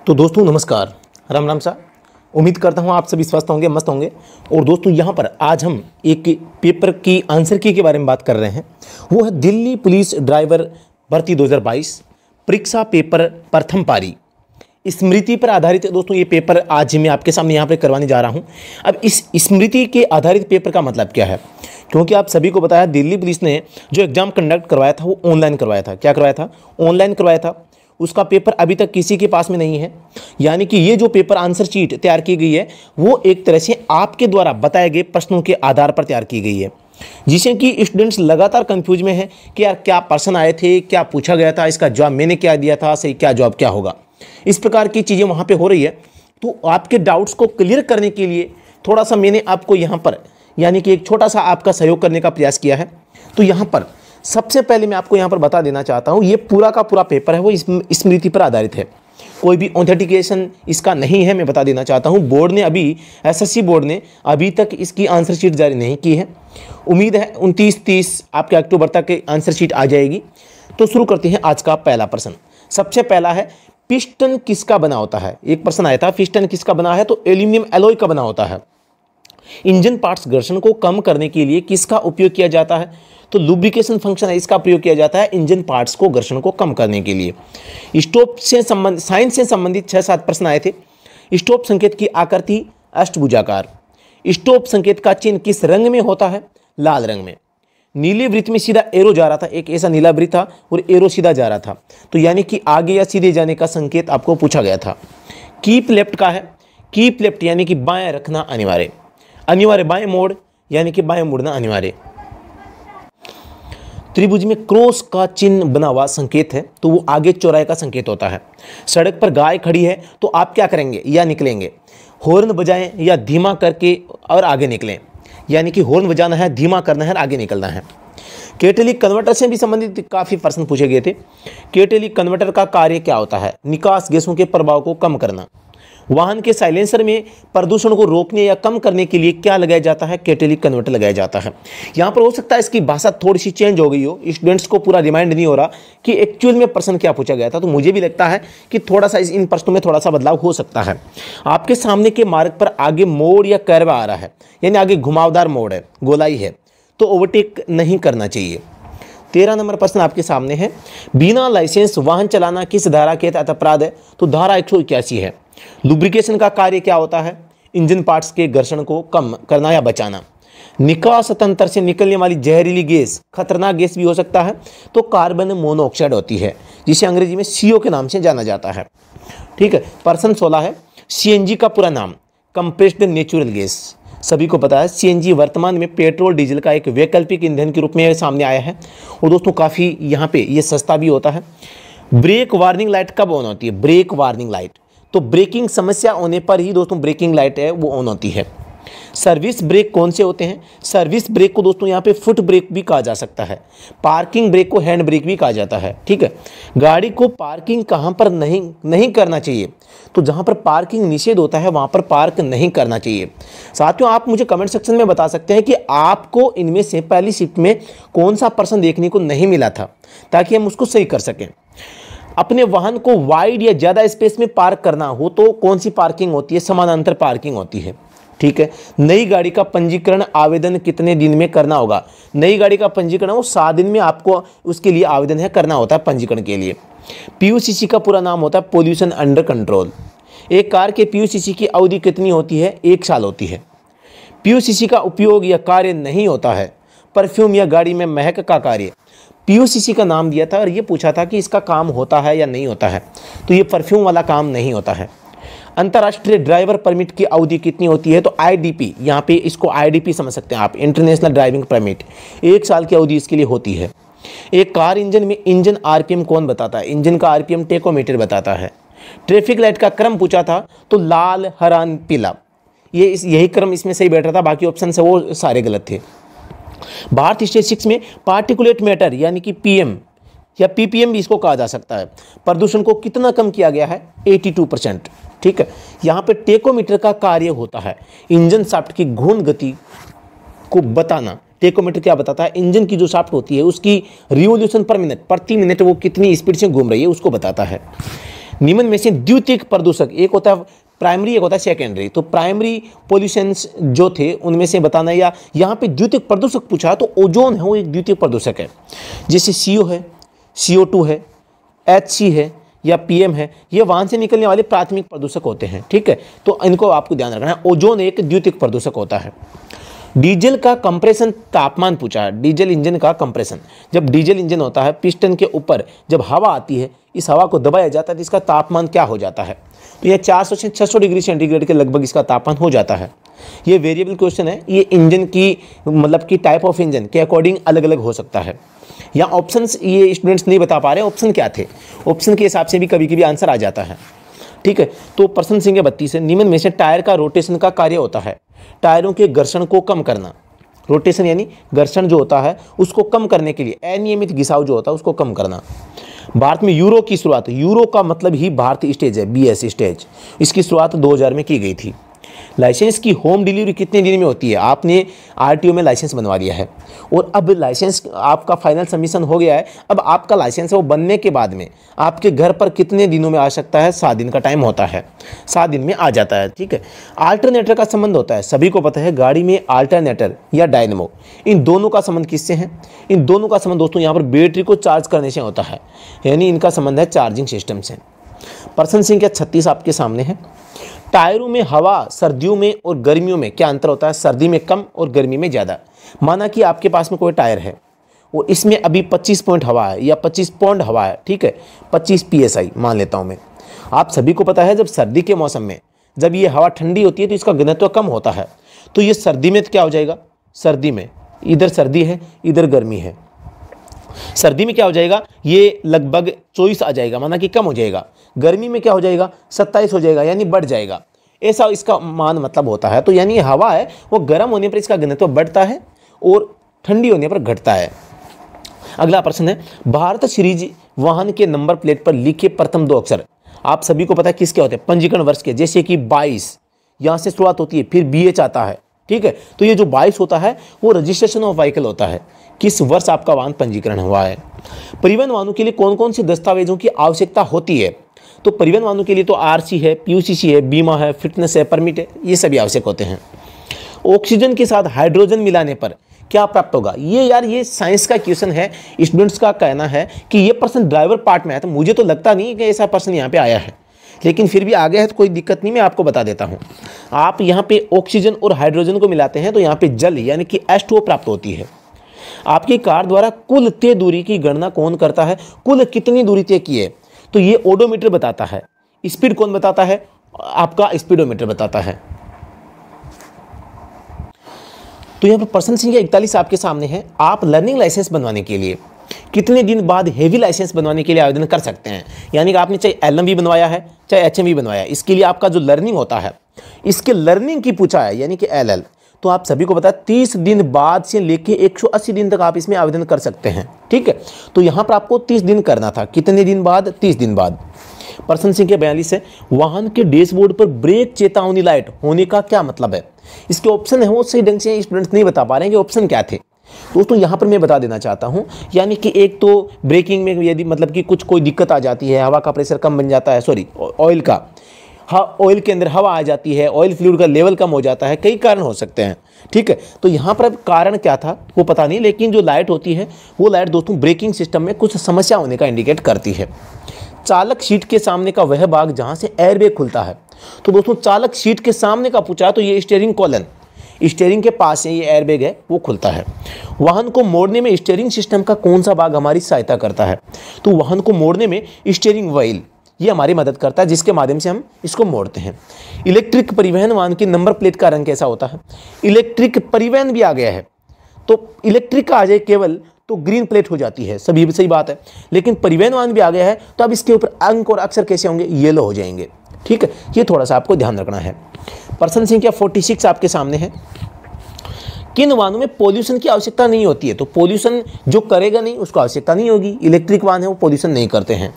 तो दोस्तों नमस्कार, राम राम सा। उम्मीद करता हूँ आप सभी स्वस्थ होंगे, मस्त होंगे। और दोस्तों यहाँ पर आज हम एक पेपर की आंसर की के बारे में बात कर रहे हैं। वो है दिल्ली पुलिस ड्राइवर भर्ती 2022 परीक्षा पेपर प्रथम पारी। स्मृति पर आधारित है दोस्तों ये पेपर आज मैं आपके सामने यहाँ पर करवाने जा रहा हूँ। अब इस स्मृति के आधारित पेपर का मतलब क्या है, क्योंकि आप सभी को बताया दिल्ली पुलिस ने जो एग्जाम कंडक्ट करवाया था वो ऑनलाइन करवाया था। क्या करवाया था? ऑनलाइन करवाया था। उसका पेपर अभी तक किसी के पास में नहीं है। यानी कि ये जो पेपर आंसर शीट तैयार की गई है वो एक तरह से आपके द्वारा बताए गए प्रश्नों के आधार पर तैयार की गई है, जिससे कि स्टूडेंट्स लगातार कंफ्यूज में है कि यार क्या प्रश्न आए थे, क्या पूछा गया था, इसका जवाब मैंने क्या दिया था, सही क्या जवाब क्या होगा। इस प्रकार की चीज़ें वहाँ पे हो रही है। तो आपके डाउट्स को क्लियर करने के लिए थोड़ा सा मैंने आपको यहाँ पर यानी कि एक छोटा सा आपका सहयोग करने का प्रयास किया है। तो यहाँ पर सबसे पहले मैं आपको यहाँ पर बता देना चाहता हूँ, ये पूरा का पूरा पेपर है वो स्मृति पर आधारित है। कोई भी ऑथेंटिकेशन इसका नहीं है, मैं बता देना चाहता हूँ। बोर्ड ने अभी एसएससी बोर्ड ने अभी तक इसकी आंसर शीट जारी नहीं की है। उम्मीद है 29-30 आपके अक्टूबर तक आंसर शीट आ जाएगी। तो शुरू करते हैं आज का पहला प्रश्न। सबसे पहला है पिस्टन किसका बना होता है। एक प्रश्न आया था पिस्टन किसका बना है, तो एल्यूमिनियम एलॉय का बना होता है। इंजन पार्ट्स घर्षण को कम करने के लिए किसका उपयोग किया जाता है, तो लुब्रिकेशन फंक्शन है इसका प्रयोग किया जाता है इंजन पार्ट्स को घर्षण को कम करने के लिए। स्टॉप से संबंधित साइंस से संबंधित 6-7 प्रश्न आए थे। स्टॉप संकेत की आकृति अष्टभुजाकार। स्टॉप संकेत का चिन्ह किस रंग में होता है, लाल रंग में। नीले वृत्त में सीधा एरो जा रहा था, एक ऐसा नीला वृत्त था और एरो सीधा जा रहा था, तो यानी कि आगे या सीधे जाने का संकेत आपको पूछा गया था। कीप लेफ्ट का है, कीप लेफ्ट यानी कि बाएं रखना अनिवार्य, अनिवार्य बाएं मोड़ यानी कि बाएं मुड़ना अनिवार्य। त्रिभुज में क्रॉस का चिन्ह बना हुआ संकेत है तो वो आगे चौराहे का संकेत होता है। सड़क पर गाय खड़ी है तो आप क्या करेंगे, या निकलेंगे। हॉर्न बजाएं या धीमा करके और आगे निकलें, यानी कि हॉर्न बजाना है, धीमा करना है और आगे निकलना है। कैटेलिक कन्वर्टर से भी संबंधित काफ़ी प्रश्न पूछे गए थे। कैटेलिक कन्वर्टर का कार्य क्या होता है, निकास गैसों के प्रभाव को कम करना। वाहन के साइलेंसर में प्रदूषण को रोकने या कम करने के लिए क्या लगाया जाता है, कैटेलिक कन्वर्टर लगाया जाता है। यहाँ पर हो सकता है इसकी भाषा थोड़ी सी चेंज हो गई हो, स्टूडेंट्स को पूरा रिमाइंड नहीं हो रहा कि एक्चुअल में प्रश्न क्या पूछा गया था। तो मुझे भी लगता है कि थोड़ा सा इन प्रश्नों में थोड़ा सा बदलाव हो सकता है। आपके सामने के मार्ग पर आगे मोड़ या कर्व आ रहा है, यानी आगे घुमावदार मोड़ है, गोलाई है, तो ओवरटेक नहीं करना चाहिए। 13 नंबर प्रश्न आपके सामने है, बिना लाइसेंस वाहन चलाना किस धारा के तहत अपराध है, तो धारा 181 है। लुब्रिकेशन का कार्य क्या होता है, इंजन पार्ट्स के घर्षण को कम करना या बचाना। निकास तंत्र से निकलने वाली जहरीली गैस, खतरनाक गैस भी हो सकता है, तो कार्बन मोनोऑक्साइड होती है, जिसे अंग्रेजी में CO के नाम से जाना जाता है। ठीक है। प्रश्न 16 है, CNG का पूरा नाम, कंप्रेस्ड नेचुरल गैस। सभी को पता है CNG वर्तमान में पेट्रोल डीजल का एक वैकल्पिक ईंधन के रूप में सामने आया है और दोस्तों काफ़ी यहाँ पे ये सस्ता भी होता है। ब्रेक वार्निंग लाइट कब ऑन होती है, ब्रेक वार्निंग लाइट, तो ब्रेकिंग समस्या होने पर ही दोस्तों ब्रेकिंग लाइट है वो ऑन होती है। सर्विस ब्रेक कौन से होते हैं, सर्विस ब्रेक को दोस्तों यहाँ पे फुट ब्रेक भी कहा जा सकता है। पार्किंग ब्रेक को हैंड ब्रेक भी कहा जाता है। ठीक है। गाड़ी को पार्किंग कहाँ पर नहीं करना चाहिए, तो जहाँ पर पार्किंग निषेध होता है वहाँ पर पार्क नहीं करना चाहिए। साथियों आप मुझे कमेंट सेक्शन में बता सकते हैं कि आपको इनमें से पहली शिफ्ट में कौन सा प्रश्न देखने को नहीं मिला था, ताकि हम उसको सही कर सकें। अपने वाहन को वाइड या ज़्यादा स्पेस में पार्क करना हो तो कौन सी पार्किंग होती है, समानांतर पार्किंग होती है। ठीक है। नई गाड़ी का पंजीकरण आवेदन कितने दिन में करना होगा, नई गाड़ी का पंजीकरण वो 7 दिन में आपको उसके लिए आवेदन है करना होता है पंजीकरण के लिए। PUCC का पूरा नाम होता है पोल्यूशन अंडर कंट्रोल। एक कार के PUCC की अवधि कितनी होती है, 1 साल होती है। PUCC का उपयोग या कार्य नहीं होता है, परफ्यूम या गाड़ी में महक का कार्य। PUCC का नाम दिया था और ये पूछा था कि इसका काम होता है या नहीं होता है, तो ये परफ्यूम वाला काम नहीं होता है। अंतर्राष्ट्रीय ड्राइवर परमिट की अवधि कितनी होती है, तो IDP, यहाँ पे इसको IDP समझ सकते हैं आप, इंटरनेशनल ड्राइविंग परमिट, 1 साल की अवधि इसके लिए होती है। एक कार इंजन में इंजन RPM कौन बताता है, इंजन का RPM टेकोमीटर बताता है। ट्रैफिक लाइट का क्रम पूछा था तो लाल, हरा, पीला, यही क्रम इसमें सही बैठ रहा था, बाकी ऑप्शन से वो सारे गलत थे। भारत स्टैटिस्टिक्स में पार्टिकुलेट मैटर यानी कि PM या PPM भी इसको कहा जा सकता है, प्रदूषण को कितना कम किया गया है, 82%। ठीक है। यहाँ पे टेकोमीटर का कार्य होता है इंजन शाफ्ट की घूर्ण गति को बताना। टेकोमीटर क्या बताता है, इंजन की जो शाफ्ट होती है उसकी रिवोल्यूशन पर मिनट, प्रति मिनट वो कितनी स्पीड से घूम रही है उसको बताता है। निम्न में से द्वितीयक प्रदूषक, एक होता है प्राइमरी, एक होता है सेकेंडरी। तो प्राइमरी पोल्यूशंस जो थे उनमें से बताना, या यहाँ पे द्वितीयक प्रदूषक पूछा तो ओजोन है वो एक द्वितीयक प्रदूषक है। जैसे CO है, CO2 है, HC है या PM है, ये वाहन से निकलने वाले प्राथमिक प्रदूषक होते हैं। ठीक है, तो इनको आपको ध्यान रखना है। ओजोन एक द्वितीयक प्रदूषक होता है। डीजल का कंप्रेशन तापमान पूछा है, डीजल इंजन का कंप्रेशन। जब डीजल इंजन होता है, पिस्टन के ऊपर जब हवा आती है, इस हवा को दबाया जाता है तो इसका तापमान क्या हो जाता है? तो यह 400 से 600 डिग्री सेंटीग्रेड के लगभग इसका तापमान हो जाता है। ये वेरिएबल क्वेश्चन है, ये इंजन की मतलब कि टाइप ऑफ इंजन के अकॉर्डिंग अलग अलग हो सकता है। या ऑप्शंस ये स्टूडेंट्स नहीं बता पा रहे ऑप्शन क्या थे, ऑप्शन के हिसाब से भी कभी कभी आंसर आ जाता है। ठीक है, तो प्रश्न संख्या 32 है, निम्न में से टायर का रोटेशन का कार्य होता है टायरों के घर्षण को कम करना। रोटेशन यानी घर्षण जो होता है उसको कम करने के लिए, अनियमित घिसाव जो होता है उसको कम करना। भारत में यूरो की शुरुआत, यूरो का मतलब ही भारत स्टेज है, BS स्टेज, इसकी शुरुआत 2000 में की गई थी। लाइसेंस की होम डिलीवरी कितने दिन में होती है? आपने RTO में लाइसेंस बनवा लिया है और अब लाइसेंस आपका फाइनल सबमिशन हो गया है, अब आपका लाइसेंस है वो बनने के बाद में आपके घर पर कितने दिनों में आ सकता है? 7 दिन का टाइम होता है, 7 दिन में आ जाता है। ठीक है, अल्टरनेटर का संबंध होता है, सभी को पता है गाड़ी में अल्टरनेटर या डायनेमो, इन दोनों का संबंध किससे है? इन दोनों का संबंध दोस्तों यहाँ पर बैटरी को चार्ज करने से होता है, यानी इनका संबंध है चार्जिंग सिस्टम से। प्रश्न संख्या 36 आपके सामने है, टायरों में हवा सर्दियों में और गर्मियों में क्या अंतर होता है? सर्दी में कम और गर्मी में ज़्यादा। माना कि आपके पास में कोई टायर है और इसमें अभी 25 पॉइंट हवा है या 25 पौंड हवा है, ठीक है, 25 PSI मान लेता हूँ मैं। आप सभी को पता है जब सर्दी के मौसम में जब ये हवा ठंडी होती है तो इसका घनत्व कम होता है, तो ये सर्दी में क्या हो जाएगा? सर्दी में इधर सर्दी है इधर गर्मी है, सर्दी में क्या हो जाएगा? ये लगभग 24 आ जाएगा, माना कि कम हो जाएगा। गर्मी में क्या हो जाएगा? 27 हो जाएगा, यानी बढ़ जाएगा। ऐसा इसका मान मतलब होता है। तो यानी हवा है वो गर्म होने पर इसका घनत्व बढ़ता है और ठंडी होने पर घटता है। अगला प्रश्न है, भारत सीरीज वाहन के नंबर प्लेट पर लिखे प्रथम 2 अक्षर आप सभी को पता है किसके होते हैं? पंजीकरण वर्ष के, जैसे कि 22 यहाँ से शुरुआत होती है, फिर BH आता है। ठीक है, तो ये जो 22 होता है वो रजिस्ट्रेशन ऑफ व्हीकल होता है, किस वर्ष आपका वाहन पंजीकरण हुआ है। परिवहन वाहनों के लिए कौन कौन से दस्तावेजों की आवश्यकता होती है? तो परिवहन वाहनों के लिए तो RC है, PUCC है, बीमा है, फिटनेस है, परमिट है, ये सभी आवश्यक होते हैं। ऑक्सीजन के साथ हाइड्रोजन मिलाने पर क्या प्राप्त होगा? ये साइंस का क्वेश्चन है। स्टूडेंट्स का कहना है कि ये प्रश्न ड्राइवर पार्ट में आया था, मुझे तो लगता नहीं कि ऐसा प्रश्न यहाँ पे आया है, लेकिन फिर भी आ गया है तो कोई दिक्कत नहीं, मैं आपको बता देता हूँ। आप यहाँ पे ऑक्सीजन और हाइड्रोजन को मिलाते हैं तो यहाँ पे जल यानी कि H2O प्राप्त होती है। आपकी कार द्वारा कुल तय दूरी की गणना कौन करता है? कुल कितनी दूरी तय की है? तो ये ओडोमीटर बताता है। स्पीड कौन बताता है? आपका स्पीडोमीटर बताता है। तो यहाँ पर प्रश्न संख्या 41 आपके सामने है, आप लर्निंग लाइसेंस बनवाने के लिए कितने दिन बाद हेवी लाइसेंस बनवाने के लिए आवेदन कर सकते हैं? यानी कि आपने चाहे LMV बनवाया है चाहे HMV बनवाया है, इसके लिए आपका जो लर्निंग होता है इसके लर्निंग की पूछा है, यानी कि LL, तो आप सभी को पता है 30 दिन बाद से लेके 180 दिन तक आप इसमें आवेदन कर सकते हैं। ठीक है, तो यहाँ पर आपको 30 दिन करना था, कितने दिन बाद? 30 दिन बाद। प्रश्न संख्या 42 है, वाहन के डैशबोर्ड पर ब्रेक चेतावनी लाइट होने का क्या मतलब है? इसके ऑप्शन है वो सही ढंग से स्टूडेंट्स नहीं बता पा रहे हैं कि ऑप्शन क्या थे। दोस्तों यहाँ पर मैं बता देना चाहता हूँ, यानी कि एक तो ब्रेकिंग में यदि मतलब कि कोई दिक्कत आ जाती है, हवा का प्रेशर कम बन जाता है, सॉरी ऑयल का, ऑयल के अंदर हवा आ जाती है, ऑयल फ्लूइड का लेवल कम हो जाता है, कई कारण हो सकते हैं। ठीक है, तो यहाँ पर अब कारण क्या था वो पता नहीं, लेकिन जो लाइट होती है वो लाइट दोस्तों ब्रेकिंग सिस्टम में कुछ समस्या होने का इंडिकेट करती है। चालक सीट के सामने का वह भाग जहाँ से एयरबैग खुलता है, तो दोस्तों चालक सीट के सामने का पूछा तो ये स्टीयरिंग कॉलन, स्टीयरिंग के पास ये एयरबैग है वो खुलता है। वाहन को मोड़ने में स्टीयरिंग सिस्टम का कौन सा भाग हमारी सहायता करता है? तो वाहन को मोड़ने में स्टीयरिंग व्हील ये हमारी मदद करता है, जिसके माध्यम से हम इसको मोड़ते हैं। इलेक्ट्रिक परिवहन वाहन की नंबर प्लेट का रंग कैसा होता है? इलेक्ट्रिक परिवहन भी आ गया है, तो इलेक्ट्रिक का आ जाए केवल तो ग्रीन प्लेट हो जाती है, सभी सही बात है, लेकिन परिवहन वाहन भी आ गया है तो अब इसके ऊपर अंक और अक्षर कैसे होंगे? येलो हो जाएंगे। ठीक है, ये थोड़ा सा आपको ध्यान रखना है। प्रश्न संख्या 46 आपके सामने है, किन वाहनों में पोल्यूशन की आवश्यकता नहीं होती है? तो पोल्यूशन जो करेगा नहीं उसको आवश्यकता नहीं होगी, इलेक्ट्रिक वाहन है वो पोल्यूशन नहीं करते हैं।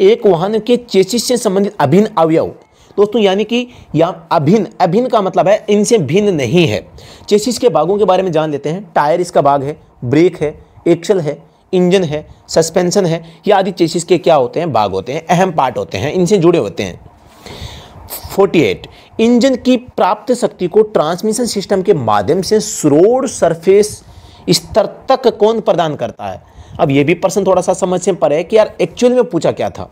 एक वाहन के चेसिस से संबंधित अभिन्न अवयव, दोस्तों यानी कि यहाँ अभिन्न का मतलब है इनसे भिन्न नहीं है। चेसिस के भागों के बारे में जान लेते हैं। टायर इसका भाग है, ब्रेक है, एक्सल है, इंजन है, सस्पेंशन है, ये आदि चेसिस के क्या होते हैं, भाग होते हैं, अहम पार्ट होते हैं, इनसे जुड़े होते हैं। 48 इंजन की प्राप्त शक्ति को ट्रांसमिशन सिस्टम के माध्यम से रोड सरफेस स्तर तक कौन प्रदान करता है। अब ये भी प्रश्न थोड़ा सा समझ से परे है कि यार एक्चुअल में पूछा क्या था,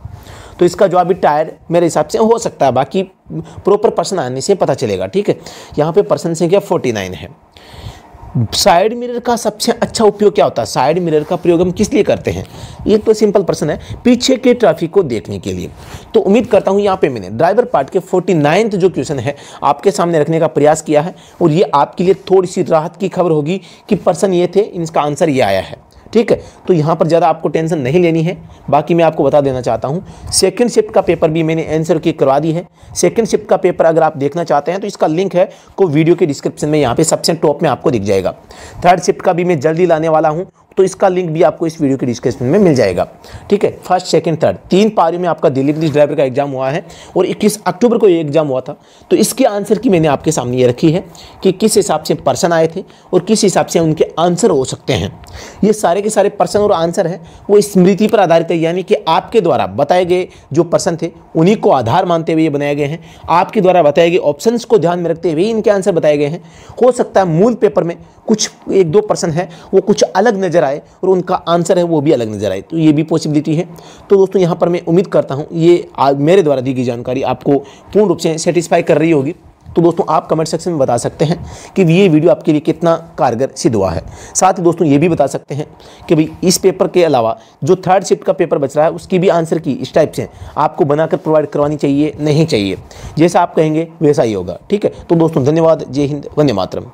तो इसका जवाब भी टायर मेरे हिसाब से हो सकता है, बाकी प्रॉपर प्रश्न आने से पता चलेगा। ठीक है, यहाँ पे प्रश्न संख्या 49 है। साइड मिरर का सबसे अच्छा उपयोग क्या होता है, साइड मिरर का प्रयोग हम किस लिए करते हैं। एक तो सिंपल प्रश्न है, पीछे के ट्रैफिक को देखने के लिए। तो उम्मीद करता हूं यहाँ पे मैंने ड्राइवर पार्ट के 49th जो क्वेश्चन है आपके सामने रखने का प्रयास किया है, और ये आपके लिए थोड़ी सी राहत की खबर होगी कि प्रश्न ये थे, इनका आंसर ये आया है। ठीक है, तो यहाँ पर ज़्यादा आपको टेंशन नहीं लेनी है। बाकी मैं आपको बता देना चाहता हूँ, सेकंड शिफ्ट का पेपर भी मैंने आंसर की करवा दी है। सेकंड शिफ्ट का पेपर अगर आप देखना चाहते हैं तो इसका लिंक है को वीडियो के डिस्क्रिप्शन में यहाँ पे सबसे टॉप में आपको दिख जाएगा। थर्ड शिफ्ट का भी मैं जल्दी लाने वाला हूँ, तो इसका लिंक भी आपको इस वीडियो के डिस्क्रिप्शन में मिल जाएगा। ठीक है, फर्स्ट सेकंड थर्ड 3 पारियों में आपका दिल्ली पुलिस ड्राइवर का एग्जाम हुआ है, और 21 अक्टूबर को ये एग्जाम हुआ था। तो इसके आंसर की मैंने आपके सामने ये रखी है कि किस हिसाब से पर्सन आए थे और किस हिसाब से उनके आंसर हो सकते हैं। ये सारे के सारे पर्सन और आंसर हैं वो स्मृति पर आधारित है, यानी कि आपके द्वारा बताए गए जो पर्सन थे उन्हीं को आधार मानते हुए ये बनाए गए हैं। आपके द्वारा बताए गए ऑप्शंस को ध्यान में रखते हुए इनके आंसर बताए गए हैं। हो सकता है मूल पेपर में कुछ 1-2 पर्सन है वो कुछ अलग नजर आए और उनका आंसर है वो भी अलग नजर आए, तो ये भी पॉसिबिलिटी है। तो दोस्तों यहाँ पर मैं उम्मीद करता हूँ ये मेरे द्वारा दी गई जानकारी आपको पूर्ण रूप से सेटिस्फाई कर रही होगी। तो दोस्तों आप कमेंट सेक्शन में बता सकते हैं कि ये वीडियो आपके लिए कितना कारगर सिद्ध हुआ है। साथ ही दोस्तों ये भी बता सकते हैं कि भाई इस पेपर के अलावा जो थर्ड शिफ्ट का पेपर बच रहा है उसकी भी आंसर की इस टाइप से आपको बनाकर प्रोवाइड करवानी चाहिए नहीं चाहिए, जैसा आप कहेंगे वैसा ही होगा। ठीक है, तो दोस्तों धन्यवाद, जय हिंद, वंदे मातरम।